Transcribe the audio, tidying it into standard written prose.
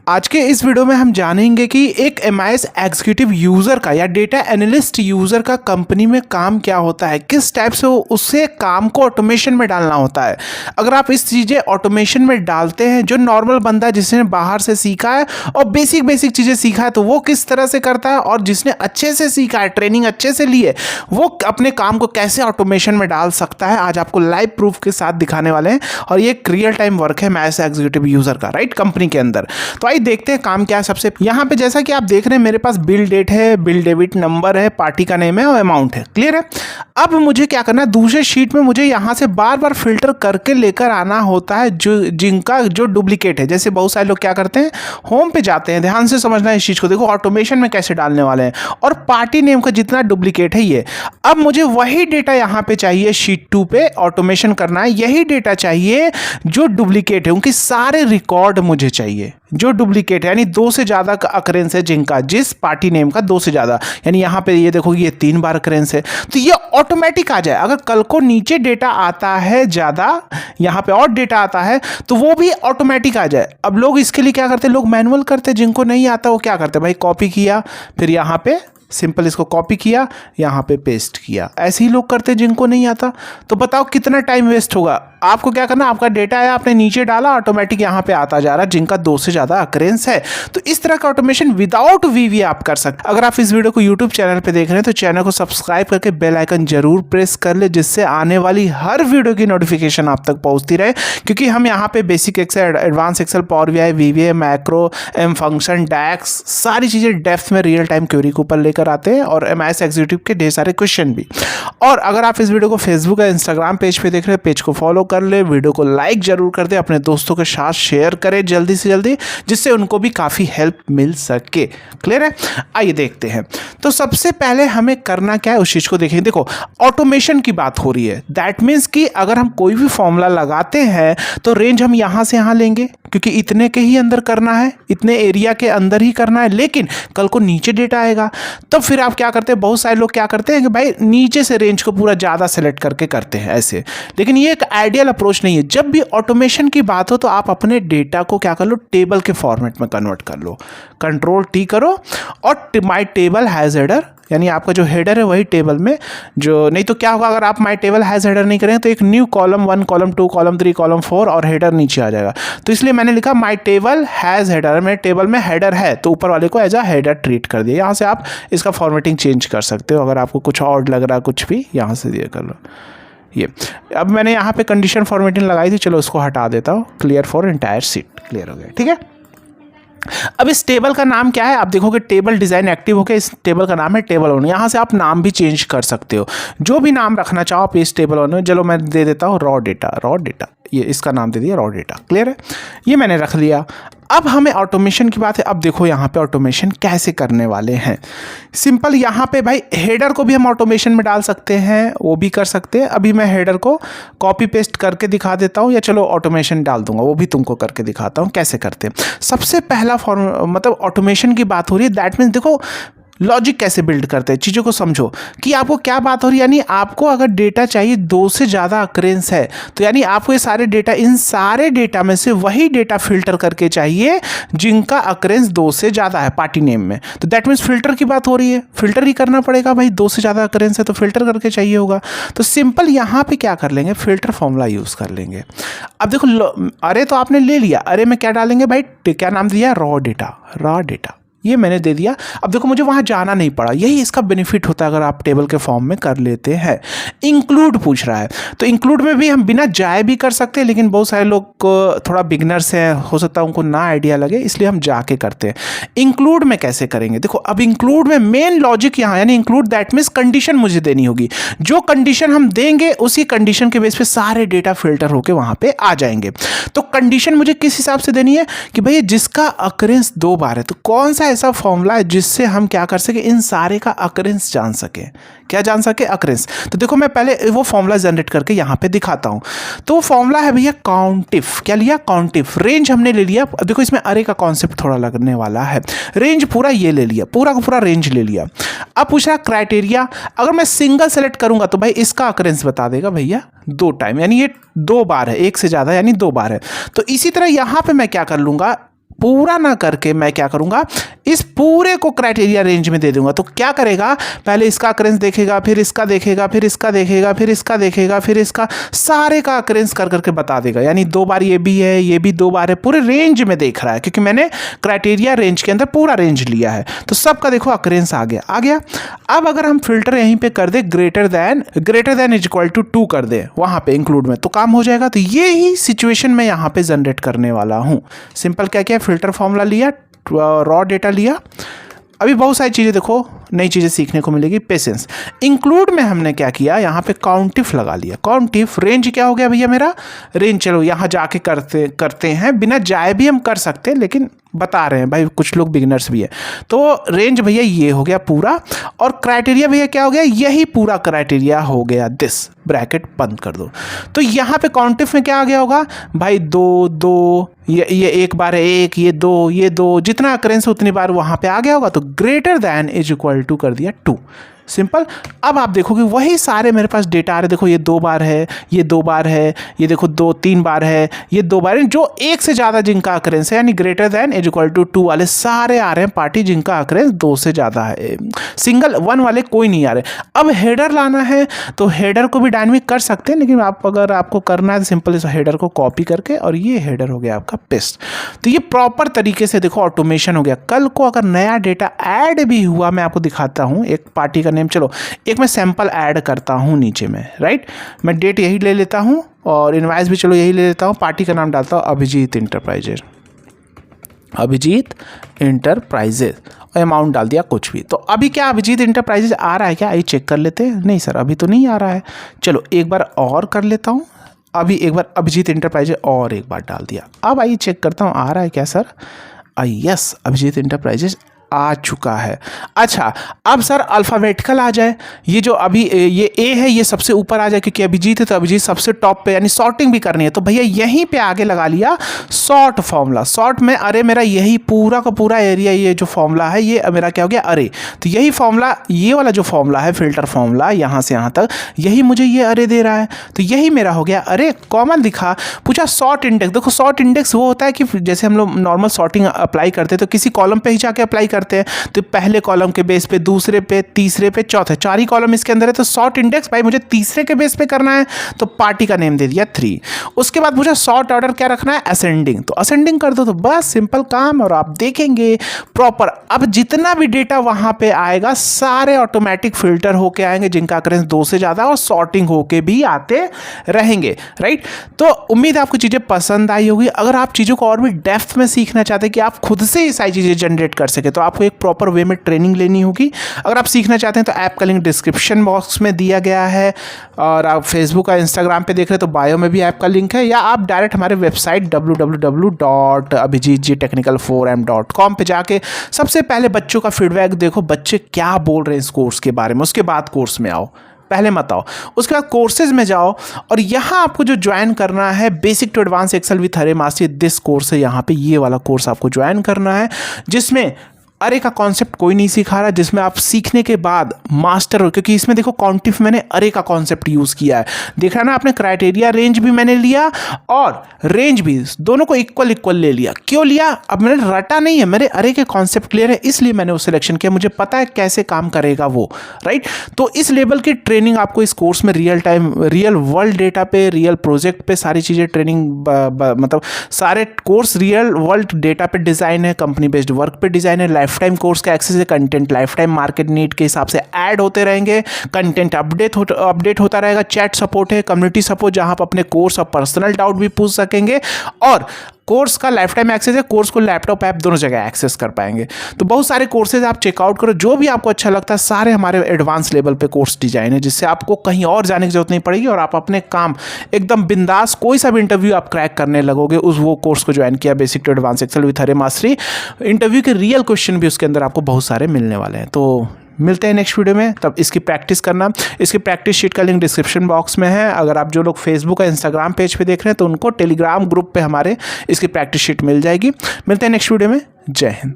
आज के इस वीडियो में हम जानेंगे कि एक एमआईएस एग्जीक्यूटिव यूज़र का या डेटा एनालिस्ट यूज़र का कंपनी में काम क्या होता है, किस टाइप से उससे काम को ऑटोमेशन में डालना होता है। अगर आप इस चीज़ें ऑटोमेशन में डालते हैं, जो नॉर्मल बंदा जिसने बाहर से सीखा है और बेसिक चीज़ें सीखा है तो वो किस तरह से करता है, और जिसने अच्छे से सीखा है, ट्रेनिंग अच्छे से ली है, वो अपने काम को कैसे ऑटोमेशन में डाल सकता है, आज आपको लाइव प्रूफ के साथ दिखाने वाले हैं। और ये एक रियल टाइम वर्क है एमआईएस एग्जीक्यूटिव यूज़र का, राइट, कंपनी के अंदर। तो आइए देखते हैं काम क्या है। सबसे यहाँ पे जैसा कि आप देख रहे हैं मेरे पास बिल डेट है, बिल डेबिट नंबर है, पार्टी का नेम है और अमाउंट है। क्लियर है। अब मुझे क्या करना है, दूसरे शीट में मुझे यहाँ से बार बार फिल्टर करके लेकर आना होता है जिनका जो डुप्लीकेट है। जैसे बहुत सारे लोग क्या करते हैं, होम पे जाते हैं, ध्यान से समझना है इस चीज़ को, देखो ऑटोमेशन में कैसे डालने वाले हैं, और पार्टी नेम का जितना डुप्लीकेट है ये। अब मुझे वही डेटा यहाँ पे चाहिए, शीट 2 पे ऑटोमेशन करना है, यही डेटा चाहिए जो डुप्लीकेट है, उनके सारे रिकॉर्ड मुझे चाहिए जो डुप्लीकेट है, यानी 2 से ज़्यादा का अकरेंस है जिनका, जिस पार्टी नेम का 2 से ज़्यादा, यानी यहाँ पे ये देखो ये 3 बार अकरेंस है, तो ये ऑटोमेटिक आ जाए। अगर कल को नीचे डेटा आता है ज़्यादा, यहाँ पे और डेटा आता है तो वो भी ऑटोमेटिक आ जाए। अब लोग इसके लिए क्या करते हैं, लोग मैनुअल करते हैं, जिनको नहीं आता वो क्या करते हैं भाई, कॉपी किया, फिर यहाँ पे सिंपल इसको कॉपी किया, यहाँ पे पेस्ट किया, ऐसे ही लोग करते हैं जिनको नहीं आता। तो बताओ कितना टाइम वेस्ट होगा। आपको क्या करना, आपका डेटा है, आपने नीचे डाला, ऑटोमेटिक यहाँ पे आता जा रहा है जिनका 2 से ज़्यादा अकरेंस है। तो इस तरह का ऑटोमेशन विदाउट वीवी आप कर सकते। अगर आप इस वीडियो को यूट्यूब चैनल पे देख रहे हैं तो चैनल को सब्सक्राइब करके बेल आइकन जरूर प्रेस कर ले, जिससे आने वाली हर वीडियो की नोटिफिकेशन आप तक पहुँचती रहे। क्योंकि हम यहाँ पे basic excel, advance excel, power BI, VBA, macro, M function, DAX, सारी चीज़ें डेप्थ में रियल टाइम क्वेरी के ऊपर लेकर आते हैं, और एमआईएस एग्जीक्यूटिव के ढेर सारे क्वेश्चन भी। और अगर आप इस वीडियो को फेसबुक या इंस्टाग्राम पेज पे देख रहे हैं, पेज को फॉलो कर ले, वीडियो को लाइक जरूर कर दे, अपने दोस्तों के साथ शेयर करें जल्दी से जल्दी, जिससे उनको भी काफ़ी हेल्प मिल सके। क्लियर है। आइए देखते हैं। तो सबसे पहले हमें करना क्या है उस चीज़ को देखेंगे। देखो ऑटोमेशन की बात हो रही है, दैट मीन्स कि अगर हम कोई भी फॉर्मूला लगाते हैं तो रेंज हम यहाँ से यहाँ लेंगे, क्योंकि इतने के ही अंदर करना है, इतने एरिया के अंदर ही करना है। लेकिन कल को नीचे डेटा आएगा तो फिर आप क्या करते हैं, बहुत सारे लोग क्या करते हैं कि भाई नीचे से रेंज को पूरा ज़्यादा सेलेक्ट करके करते हैं ऐसे। लेकिन ये एक आइडियल अप्रोच नहीं है। जब भी ऑटोमेशन की बात हो तो आप अपने डेटा को क्या कर लो, टेबल के फॉर्मेट में कन्वर्ट कर लो, Ctrl+T करो, और माई टेबल हैज़ हेडर, यानी आपका जो हेडर है वही टेबल में, जो नहीं तो क्या होगा, अगर आप माई टेबल हैज़ हेडर नहीं करें तो एक new column 1, column 2, column 3, column 4 और हेडर नीचे आ जाएगा। तो इसलिए मैंने लिखा माई टेबल हैज़ हेडर, मेरे टेबल में हेडर है तो ऊपर वाले को एज अ हेडर ट्रीट कर दिया। यहाँ से आप इसका फॉर्मेटिंग चेंज कर सकते हो, अगर आपको कुछ और लग रहा कुछ भी यहाँ से ये कर लो। ये अब मैंने यहाँ पे कंडीशन फॉर्मेटिंग लगाई थी, चलो उसको हटा देता हूँ। Clear for entire seat, clear हो गया, ठीक है। अब इस टेबल का नाम क्या है, आप देखोगे टेबल डिज़ाइन एक्टिव होकर इस टेबल का नाम है टेबल ओनर। यहाँ से आप नाम भी चेंज कर सकते हो, जो भी नाम रखना चाहो आप इस टेबल ओनर। चलो मैं दे देता हूँ रॉ डेटा, ये इसका नाम दे दिया रॉ डेटा। क्लियर है, ये मैंने रख लिया। अब हमें ऑटोमेशन की बात है। अब देखो यहाँ पे ऑटोमेशन कैसे करने वाले हैं। सिंपल, यहाँ पे भाई हेडर को भी हम ऑटोमेशन में डाल सकते हैं, वो भी कर सकते हैं। अभी मैं हेडर को कॉपी पेस्ट करके दिखा देता हूँ, या चलो ऑटोमेशन डाल दूंगा, वो भी तुमको करके दिखाता हूँ कैसे करते हैं। सबसे पहला मतलब ऑटोमेशन की बात हो रही है, दैट मीन्स देखो लॉजिक कैसे बिल्ड करते हैं, चीज़ों को समझो कि आपको क्या बात हो रही है। यानी आपको अगर डेटा चाहिए 2 से ज़्यादा अकरेंस है, तो यानी आपको ये सारे डेटा, इन सारे डेटा में से वही डेटा फिल्टर करके चाहिए जिनका अकरेंस 2 से ज़्यादा है पार्टी नेम में। तो दैट मीन्स फिल्टर की बात हो रही है, फिल्टर ही करना पड़ेगा भाई, 2 से ज़्यादा अकरेंस है तो फिल्टर करके चाहिए होगा। तो सिंपल यहाँ पे क्या कर लेंगे, फिल्टर फॉर्मूला यूज़ कर लेंगे। अब देखो अरे तो आपने ले लिया, अरे में क्या डालेंगे भाई, क्या नाम दिया, रॉ डेटा, ये मैंने दे दिया। अब देखो मुझे वहाँ जाना नहीं पड़ा, यही इसका बेनिफिट होता है अगर आप टेबल के फॉर्म में कर लेते हैं। इंक्लूड पूछ रहा है, तो इंक्लूड में भी हम बिना जाए भी कर सकते हैं, लेकिन बहुत सारे लोग को थोड़ा बिगनर्स हैं, हो सकता है उनको ना आइडिया लगे, इसलिए हम जाके करते हैं। इंक्लूड में कैसे करेंगे, देखो अब इंक्लूड में मेन लॉजिक यहाँ, यानी इंक्लूड दैट मीन्स कंडीशन मुझे देनी होगी। जो कंडीशन हम देंगे उसी कंडीशन के बेस पे सारे डेटा फिल्टर होकर वहाँ पे आ जाएंगे। तो कंडीशन मुझे किस हिसाब से देनी है कि भैया जिसका अकरेंस 2 बार है, तो कौन सा ऐसा फॉर्मूला है जिससे हम क्या कर सके, इन सारे का अकरेंस जान सके। क्या जान सके, अकरेंस। तो देखो मैं पहले वो फॉर्मूला जनरेट करके यहाँ पे दिखाता हूँ। तो फॉर्मूला है भैया काउंटिफ। क्या लिया, काउंटिफ। रेंज हमने ले लिया, देखो इसमें अरे का कॉन्सेप्ट थोड़ा लगने वाला है। रेंज पूरा ये ले लिया, पूरा का पूरा रेंज ले लिया। अब पूछ रहा क्राइटेरिया, अगर मैं सिंगल सेलेक्ट करूंगा तो भाई इसका अकरेंस बता देगा भैया 2 टाइम, यानी ये 2 बार है, 1 से ज़्यादा यानी 2 बार है। तो इसी तरह यहाँ पे मैं क्या कर लूँगा, पूरा ना करके मैं क्या करूँगा, इस पूरे को क्राइटेरिया रेंज में दे दूंगा। तो क्या करेगा, पहले इसका अकरेंस देखेगा, फिर इसका देखेगा, फिर इसका देखेगा, फिर इसका देखेगा, फिर इसका, सारे का अकरेंस कर करके बता देगा। यानी 2 बार ये भी है, ये भी 2 बार है, पूरे रेंज में देख रहा है, क्योंकि मैंने क्राइटेरिया रेंज के अंदर पूरा रेंज लिया है। तो सबका देखो अकरेंस आ गया। अब अगर हम फिल्टर यहीं पे कर दे greater than is equal to 2 कर दे वहां पे इंक्लूड में, तो काम हो जाएगा। तो ये ही सिचुएशन मैं यहाँ पे जनरेट करने वाला हूँ। सिंपल क्या किया, फिल्टर फॉर्मूला लिया, रॉ डेटा लिया। अभी बहुत सारी चीज़ें देखो, नई चीज़ें सीखने को मिलेगी। पेशेंस इंक्लूड में हमने क्या किया, यहाँ पे काउंटिफ लगा लिया। काउंटिफ रेंज क्या हो गया भैया मेरा, रेंज चलो यहाँ जाके करते हैं, बिना जाए भी हम कर सकते हैं, लेकिन बता रहे हैं भाई कुछ लोग बिगिनर्स भी है। तो रेंज भैया ये हो गया पूरा, और क्राइटेरिया भैया क्या हो गया, यही पूरा क्राइटेरिया हो गया। दिस ब्रैकेट बंद कर दो। तो यहाँ पे काउंटिफ में क्या आ गया होगा भाई, 2 ये एक बार है 1, ये 2 जितना अकरेंस उतनी बार वहाँ पे आ गया होगा। तो greater than is equal to कर दिया 2। सिंपल। अब आप देखोगे वही सारे मेरे पास डेटा आ रहे, देखो ये 2 बार है, ये 2 बार है, ये देखो 3 बार है, ये 2 बार है, जो एक से ज़्यादा जिनका अकरेंस है, यानी greater than is equal to 2 वाले सारे आ रहे हैं पार्टी जिनका अकरेंस 2 से ज़्यादा है। सिंगल 1 वाले कोई नहीं आ रहे। अब हेडर लाना है तो हेडर को भी डायनेमिक कर सकते हैं, लेकिन अगर आपको करना है तो सिंपल इस हेडर को कॉपी करके, और ये हेडर हो गया आपका पेस्ट। तो ये प्रॉपर तरीके से देखो ऑटोमेशन हो गया। कल को अगर नया डेटा ऐड भी हुआ, मैं आपको दिखाता हूँ एक पार्टी का नेम, चलो एक मैं सैंपल ऐड करता हूं नीचे में, राइट। मैं डेट यही ले लेता हूं और इनवाइस भी चलो यही ले लेता हूं। पार्टी का नाम डालता हूं अभिजीत इंटरप्राइजेज, और अमाउंट डाल दिया कुछ भी। तो अभी क्या अभिजीत इंटरप्राइजेज आ रहा है क्या, आइए चेक कर लेते हैं। नहीं सर अभी तो नहीं आ रहा है। चलो एक बार और कर लेता हूँ। अभी एक बार अभिजीत इंटरप्राइजेज और एक बार डाल दिया। अब आइए चेक करता हूँ आ रहा है क्या सर। यस अभिजीत इंटरप्राइजेज आ चुका है। अच्छा अब सर अल्फ़ाबेटिकल आ जाए, ये जो अभी ये ए है ये सबसे ऊपर आ जाए, क्योंकि अभिजीत है तो अभिजीत सबसे टॉप पे, यानी सॉर्टिंग भी करनी है। तो भैया यहीं पे आगे लगा लिया सॉर्ट फॉर्मूला। सॉर्ट में अरे मेरा यही पूरा का पूरा एरिया, ये जो फॉर्मूला है ये मेरा क्या हो गया अरे। तो यही फॉर्मूला, ये वाला जो फॉर्मूला है फिल्टर फॉर्मूला यहाँ से यहाँ तक, यही मुझे ये अरे दे रहा है। तो यही मेरा हो गया अरे। कॉमन दिखा, पूछा सॉर्ट इंडेक्स। देखो सॉर्ट इंडेक्स वो होता है कि जैसे हम लोग नॉर्मल सॉर्टिंग अप्लाई करते हैं तो किसी कॉलम पे ही जाके अप्लाई करते हैं। तो पहले कॉलम के बेस पे, दूसरे पे, तीसरे पे, चौथे, 4 ही कॉलम इसके अंदर है। तो सॉर्ट इंडेक्स भाई मुझे तीसरे के बेस पे करना है, तो पार्टी का नेम दे दिया 3। उसके बाद मुझे सॉर्ट ऑर्डर क्या रखना है, असेंडिंग, तो असेंडिंग कर दो। तो बस सिंपल काम, और आप देखेंगे प्रॉपर अब जितना भी डेटा वहां पे आएगा सारे ऑटोमेटिक फिल्टर होके आएंगे जिनका अकरेंस 2 से ज्यादा, और सॉर्टिंग होके भी आते रहेंगे, राइट। तो उम्मीद है आपको चीजें पसंद आई होगी। अगर आप चीजों को और भी डेप्थ में सीखना चाहते हैं कि आप खुद से ये सारी चीजें जनरेट कर सके, तो आपको एक प्रॉपर वे में ट्रेनिंग लेनी होगी। अगर आप सीखना चाहते हैं तो ऐप का लिंक डिस्क्रिप्शन बॉक्स में दिया गया है, और आप फेसबुक या इंस्टाग्राम पे देख रहे हैं तो बायो में भी ऐप का लिंक है, या आप डायरेक्ट हमारे वेबसाइट www.abhijitechnical4m.com पे जाके सबसे पहले बच्चों का फीडबैक देखो, बच्चे क्या बोल रहे हैं इस कोर्स के बारे में, उसके बाद कोर्स में आओ। पहले मत आओ, उसके बाद कोर्सेज में जाओ, और यहाँ आपको जो ज्वाइन करना है basic to advance excel with AI master, this course है। यहाँ पे ये वाला कोर्स आपको ज्वाइन करना है, जिसमें अरे का कॉन्सेप्ट कोई नहीं सिखा रहा, जिसमें आप सीखने के बाद मास्टर हो। क्योंकि इसमें देखो कॉन्टिफ मैंने अरे का कॉन्सेप्ट यूज़ किया है, देख रहा ना आपने, क्राइटेरिया रेंज भी मैंने लिया और रेंज भी, दोनों को इक्वल ले लिया। क्यों लिया, अब मैंने रटा नहीं है, मेरे अरे के कॉन्सेप्ट क्लियर है, इसलिए मैंने वो सिलेक्शन किया, मुझे पता है कैसे काम करेगा वो, राइट। तो इस लेवल की ट्रेनिंग आपको इस कोर्स में रियल वर्ल्ड डेटा पे, रियल प्रोजेक्ट पे सारी चीज़ें ट्रेनिंग, मतलब सारे कोर्स रियल वर्ल्ड डेटा पे डिज़ाइन है, कंपनी बेस्ड वर्क पे डिज़ाइन है। लाइफ टाइम कोर्स का एक्सेस है, content life time market need के हिसाब से ऐड होते रहेंगे, कंटेंट अपडेट होता रहेगा। चैट सपोर्ट है, कम्युनिटी सपोर्ट, जहां आप अपने कोर्स और पर्सनल डाउट भी पूछ सकेंगे, और कोर्स का लाइफ टाइम एक्सेस है, कोर्स को लैपटॉप ऐप दोनों जगह एक्सेस कर पाएंगे। तो बहुत सारे कोर्सेज आप चेकआउट करो, जो भी आपको अच्छा लगता है, सारे हमारे एडवांस लेवल पे कोर्स डिजाइन है, जिससे आपको कहीं और जाने की जरूरत नहीं पड़ेगी, और आप अपने काम एकदम बिंदास, कोई सा भी इंटरव्यू आप क्रैक करने लगोगे उस वो कोर्स को ज्वाइन किया, basic to advance excel with AI mastery. Interview के रियल क्वेश्चन भी उसके अंदर आपको बहुत सारे मिलने वाले हैं। तो मिलते हैं नेक्स्ट वीडियो में, तब इसकी प्रैक्टिस करना। इसकी प्रैक्टिस शीट का लिंक डिस्क्रिप्शन बॉक्स में है। अगर आप जो लोग फेसबुक या इंस्टाग्राम पेज पे देख रहे हैं तो उनको टेलीग्राम ग्रुप पे हमारे इसकी प्रैक्टिस शीट मिल जाएगी। मिलते हैं नेक्स्ट वीडियो में। जय हिंद।